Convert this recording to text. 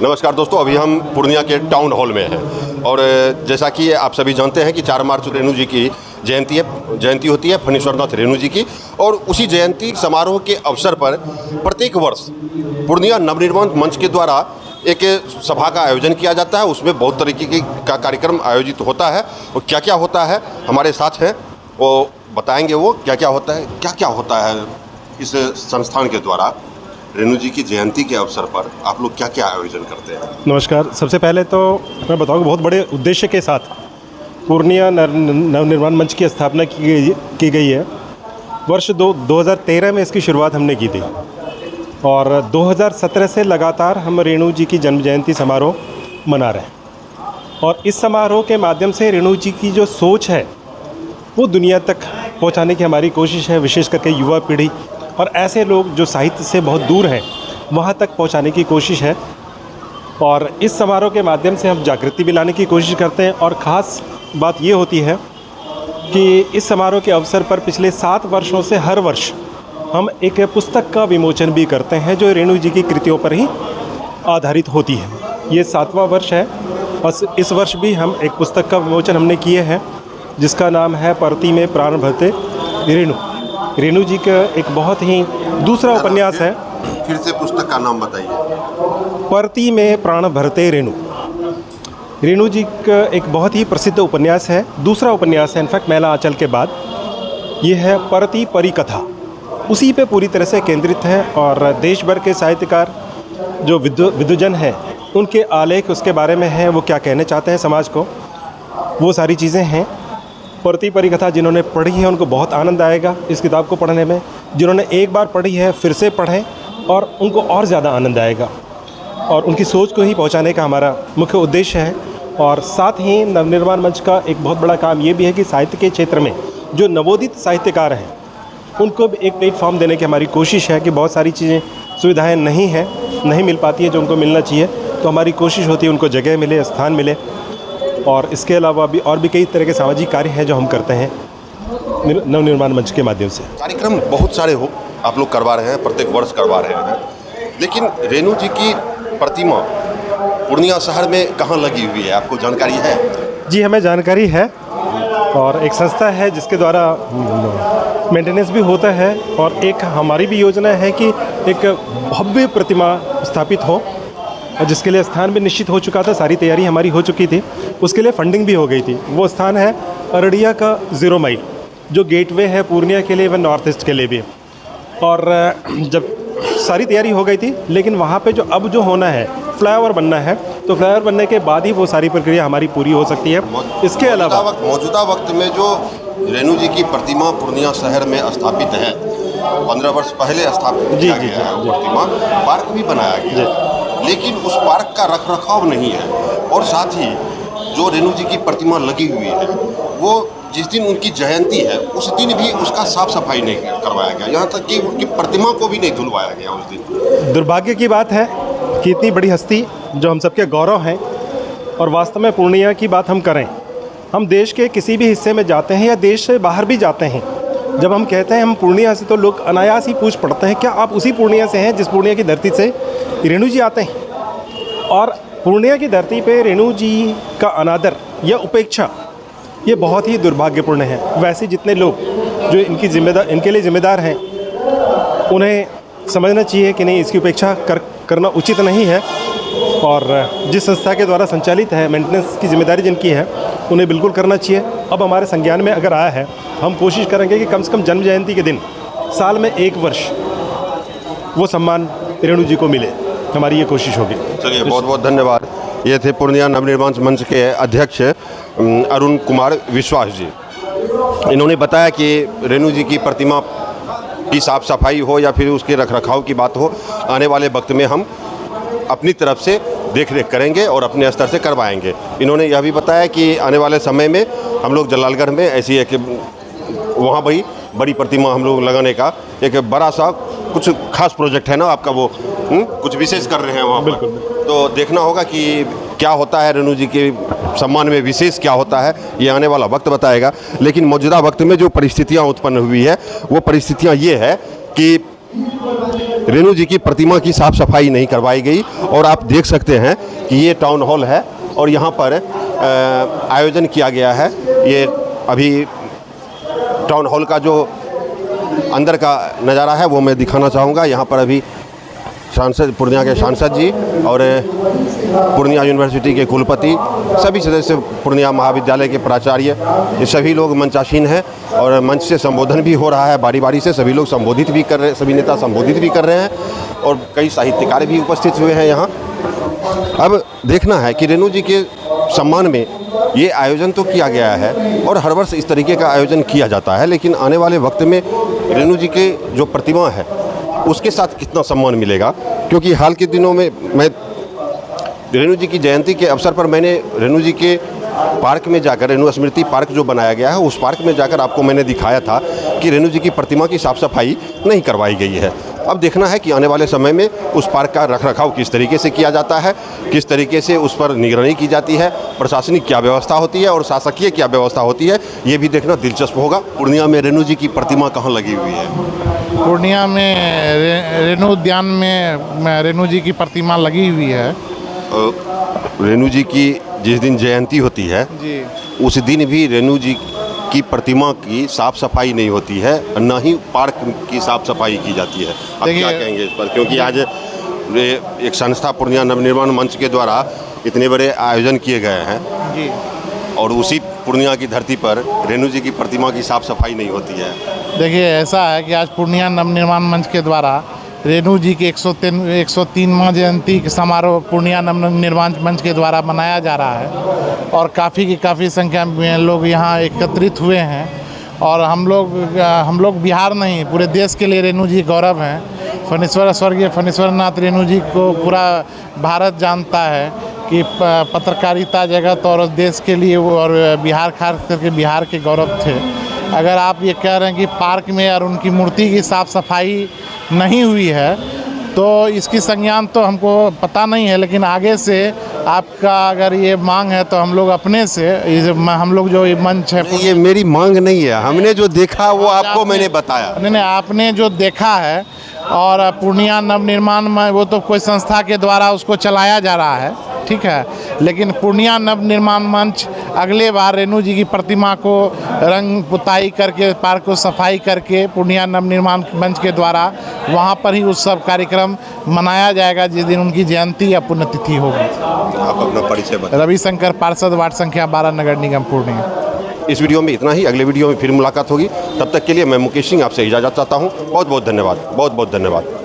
नमस्कार दोस्तों, अभी हम पूर्णिया के टाउन हॉल में हैं और जैसा कि आप सभी जानते हैं कि 4 मार्च रेणु जी की जयंती होती है, फणीश्वरनाथ रेणु जी की। और उसी जयंती समारोह के अवसर पर प्रत्येक वर्ष पूर्णिया नवनिर्माण मंच के द्वारा एक सभा का आयोजन किया जाता है। उसमें बहुत तरीके का कार्यक्रम आयोजित होता है और क्या क्या होता है हमारे साथ हैं, वो बताएंगे। वो क्या क्या होता है इस संस्थान के द्वारा रेणु जी की जयंती के अवसर पर आप लोग क्या क्या आयोजन करते हैं। नमस्कार। सबसे पहले तो मैं बताऊंगा, बहुत बड़े उद्देश्य के साथ पूर्णिया नवनिर्माण मंच की स्थापना की गई है। वर्ष 2013 में इसकी शुरुआत हमने की थी और 2017 से लगातार हम रेणु जी की जन्म जयंती समारोह मना रहे हैं। और इस समारोह के माध्यम से रेणु जी की जो सोच है वो दुनिया तक पहुंचाने की हमारी कोशिश है। विशेष करके युवा पीढ़ी और ऐसे लोग जो साहित्य से बहुत दूर हैं वहाँ तक पहुँचाने की कोशिश है। और इस समारोह के माध्यम से हम जागृति भी लाने की कोशिश करते हैं। और ख़ास बात ये होती है कि इस समारोह के अवसर पर पिछले 7 वर्षों से हर वर्ष हम एक पुस्तक का विमोचन भी करते हैं जो रेणु जी की कृतियों पर ही आधारित होती है। ये 7वां वर्ष है और इस वर्ष भी हम एक पुस्तक का विमोचन हमने किए हैं जिसका नाम है परती में प्राण भरते रेणु। रेणु जी का एक बहुत ही दूसरा उपन्यास है। फिर से पुस्तक का नाम बताइए। परती में प्राण भरते रेणु। रेणु जी का एक बहुत ही प्रसिद्ध उपन्यास है, दूसरा उपन्यास है इनफैक्ट मैला आंचल के बाद। ये है परती परिकथा, उसी पे पूरी तरह से केंद्रित है। और देश भर के साहित्यकार जो विद्वजन हैं उनके आलेख उसके बारे में हैं, वो क्या कहने चाहते हैं समाज को, वो सारी चीज़ें हैं। परती परिकथा जिन्होंने पढ़ी है उनको बहुत आनंद आएगा इस किताब को पढ़ने में। जिन्होंने एक बार पढ़ी है फिर से पढ़ें और उनको और ज़्यादा आनंद आएगा। और उनकी सोच को ही पहुंचाने का हमारा मुख्य उद्देश्य है। और साथ ही नवनिर्माण मंच का एक बहुत बड़ा काम ये भी है कि साहित्य के क्षेत्र में जो नवोदित साहित्यकार हैं उनको भी एक प्लेटफॉर्म देने की हमारी कोशिश है कि बहुत सारी चीज़ें सुविधाएँ नहीं मिल पाती है जो उनको मिलना चाहिए, तो हमारी कोशिश होती है उनको जगह मिले, स्थान मिले। और इसके अलावा भी और भी कई तरह के सामाजिक कार्य हैं जो हम करते हैं नवनिर्माण मंच के माध्यम से। कार्यक्रम बहुत सारे आप लोग करवा रहे हैं, प्रत्येक वर्ष करवा रहे हैं, लेकिन रेणु जी की प्रतिमा पूर्णिया शहर में कहाँ लगी हुई है, आपको जानकारी है? जी, हमें जानकारी है और एक संस्था है जिसके द्वारा मेंटेनेंस भी होता है। और एक हमारी भी योजना है कि एक भव्य प्रतिमा स्थापित हो और जिसके लिए स्थान भी निश्चित हो चुका था, सारी तैयारी हमारी हो चुकी थी, उसके लिए फंडिंग भी हो गई थी। वो स्थान है अररिया का 0 माइल, जो गेटवे है पूर्णिया के लिए व नॉर्थ ईस्ट के लिए भी। और जब सारी तैयारी हो गई थी, लेकिन वहाँ पे अब जो होना है फ्लाईओवर बनना है, तो फ्लाईओवर बनने के बाद ही वो सारी प्रक्रिया हमारी पूरी हो सकती है। इसके अलावा मौजूदा वक्त में जो रेणु जी की प्रतिमा पूर्णिया शहर में स्थापित है, 15 वर्ष पहले स्थापित किया गया है प्रतिमा, पार्क भी बनाया गया है, लेकिन उस पार्क का रखरखाव नहीं है। और साथ ही जो रेणु जी की प्रतिमा लगी हुई है वो जिस दिन उनकी जयंती है उस दिन भी उसका साफ सफाई नहीं करवाया गया, यहाँ तक कि उनकी प्रतिमा को भी नहीं धुलवाया गया उस दिन। दुर्भाग्य की बात है कि इतनी बड़ी हस्ती जो हम सबके गौरव हैं, और वास्तव में पूर्णिया की बात हम करें, हम देश के किसी भी हिस्से में जाते हैं या देश से बाहर भी जाते हैं, जब हम कहते हैं हम पूर्णिया से, तो लोग अनायास ही पूछ पड़ते हैं क्या आप उसी पूर्णिया से हैं जिस पूर्णिया की धरती से रेणु जी आते हैं। और पूर्णिया की धरती पे रेणु जी का अनादर या उपेक्षा ये बहुत ही दुर्भाग्यपूर्ण है। वैसे जितने लोग जो इनके लिए जिम्मेदार हैं उन्हें समझना चाहिए कि नहीं, इसकी उपेक्षा करना उचित नहीं है। और जिस संस्था के द्वारा संचालित है, मेंटेनेंस की जिम्मेदारी जिनकी है, उन्हें बिल्कुल करना चाहिए। अब हमारे संज्ञान में अगर आया है, हम कोशिश करेंगे कि कम से कम जन्म जयंती के दिन साल में 1 वर्ष वो सम्मान रेणु जी को मिले, हमारी ये कोशिश होगी। चलिए, बहुत बहुत धन्यवाद। ये थे पूर्णिया नवनिर्माण मंच के अध्यक्ष अरुण कुमार विश्वास जी। इन्होंने बताया कि रेणु जी की प्रतिमा की साफ सफाई हो या फिर उसके रखरखाव की बात हो, आने वाले वक्त में हम अपनी तरफ से देख रेख करेंगे और अपने स्तर से करवाएंगे। इन्होंने यह भी बताया कि आने वाले समय में हम लोग जलालगढ़ में ऐसी एक वहाँ भी बड़ी प्रतिमा हम लोग लगाने का एक बड़ा सा कुछ खास प्रोजेक्ट है ना आपका, वो कुछ विशेष कर रहे हैं वहाँ पर। तो देखना होगा कि क्या होता है, रेणु जी के सम्मान में विशेष क्या होता है, ये आने वाला वक्त बताएगा। लेकिन मौजूदा वक्त में जो परिस्थितियाँ उत्पन्न हुई है वो परिस्थितियाँ ये है कि रेणु जी की प्रतिमा की साफ सफाई नहीं करवाई गई। और आप देख सकते हैं कि ये टाउन हॉल है और यहाँ पर आयोजन किया गया है। ये अभी टाउन हॉल का जो अंदर का नज़ारा है वो मैं दिखाना चाहूँगा। यहाँ पर अभी सांसद, पूर्णिया के सांसद जी और पूर्णिया यूनिवर्सिटी के कुलपति, सभी सदस्य, पूर्णिया महाविद्यालय के प्राचार्य, ये सभी लोग मंचासीन हैं और मंच से संबोधन भी हो रहा है। बारी बारी से सभी लोग संबोधित भी कर रहे हैं, सभी नेता संबोधित भी कर रहे हैं और कई साहित्यकार भी उपस्थित हुए हैं यहाँ। अब देखना है कि रेणु जी के सम्मान में ये आयोजन तो किया गया है और हर वर्ष इस तरीके का आयोजन किया जाता है, लेकिन आने वाले वक्त में रेणु जी के जो प्रतिमा है उसके साथ कितना सम्मान मिलेगा। क्योंकि हाल के दिनों में मैं रेणु जी की जयंती के अवसर पर मैंने रेणु जी के पार्क में जाकर, रेणु स्मृति पार्क जो बनाया गया है उस पार्क में जाकर आपको मैंने दिखाया था कि रेणु जी की प्रतिमा की साफ सफाई नहीं करवाई गई है। अब देखना है कि आने वाले समय में उस पार्क का रखरखाव किस तरीके से किया जाता है, किस तरीके से उस पर निगरानी की जाती है, प्रशासनिक क्या व्यवस्था होती है और शासकीय क्या व्यवस्था होती है, ये भी देखना दिलचस्प होगा। पूर्णिया में रेणु जी की प्रतिमा कहाँ लगी हुई है? पूर्णिया में रेणु उद्यान में रेणु जी की प्रतिमा लगी हुई है। रेणु जी की जिस दिन जयंती होती है जी, उस दिन भी रेणु जी की प्रतिमा की साफ सफाई नहीं होती है, न ही पार्क की साफ सफाई की जाती है। आप क्या कहेंगे इस पर? क्योंकि आज एक संस्था पूर्णिया नवनिर्माण मंच के द्वारा इतने बड़े आयोजन किए गए हैं जी, और उसी पूर्णिया की धरती पर रेणु जी की प्रतिमा की साफ सफाई नहीं होती है। देखिए ऐसा है कि आज पूर्णिया नवनिर्माण मंच के द्वारा रेणु जी की 103वां जयंती समारोह पूर्णिया नवनिर्माण मंच के द्वारा मनाया जा रहा है और काफ़ी संख्या में लोग यहाँ एकत्रित हुए हैं। और हम लोग बिहार नहीं, पूरे देश के लिए रेणु जी गौरव हैं। फणीश्वर, स्वर्गीय फणीश्वर नाथ रेणु जी को पूरा भारत जानता है कि पत्रकारिता जगत और देश के लिए और बिहार, खास करके बिहार के गौरव थे। अगर आप ये कह रहे हैं कि पार्क में और उनकी मूर्ति की साफ़ सफाई नहीं हुई है तो इसकी संज्ञान तो हमको पता नहीं है, लेकिन आगे से आपका अगर ये मांग है तो हम लोग अपने से हम लोग जो ये मंच है, ये मेरी मांग नहीं है, हमने जो देखा वो आपको मैंने बताया। नहीं, आपने जो देखा है और पूर्णिया नवनिर्माण में वो तो कोई संस्था के द्वारा उसको चलाया जा रहा है, ठीक है। लेकिन पूर्णिया नवनिर्माण मंच अगले बार रेणु जी की प्रतिमा को रंग पुताई करके, पार्क को सफाई करके पूर्णिया नवनिर्माण मंच के द्वारा वहाँ पर ही उत्सव कार्यक्रम मनाया जाएगा जिस दिन उनकी जयंती या पुण्यतिथि होगी। आप अपना परिचय बताएं। रविशंकर पार्षद, वार्ड संख्या 12, नगर निगम पूर्णिया। इस वीडियो में इतना ही, अगले वीडियो में फिर मुलाकात होगी। तब तक के लिए मैं मुकेश सिंह आपसे इजाज़त चाहता हूँ। बहुत बहुत धन्यवाद, बहुत बहुत धन्यवाद।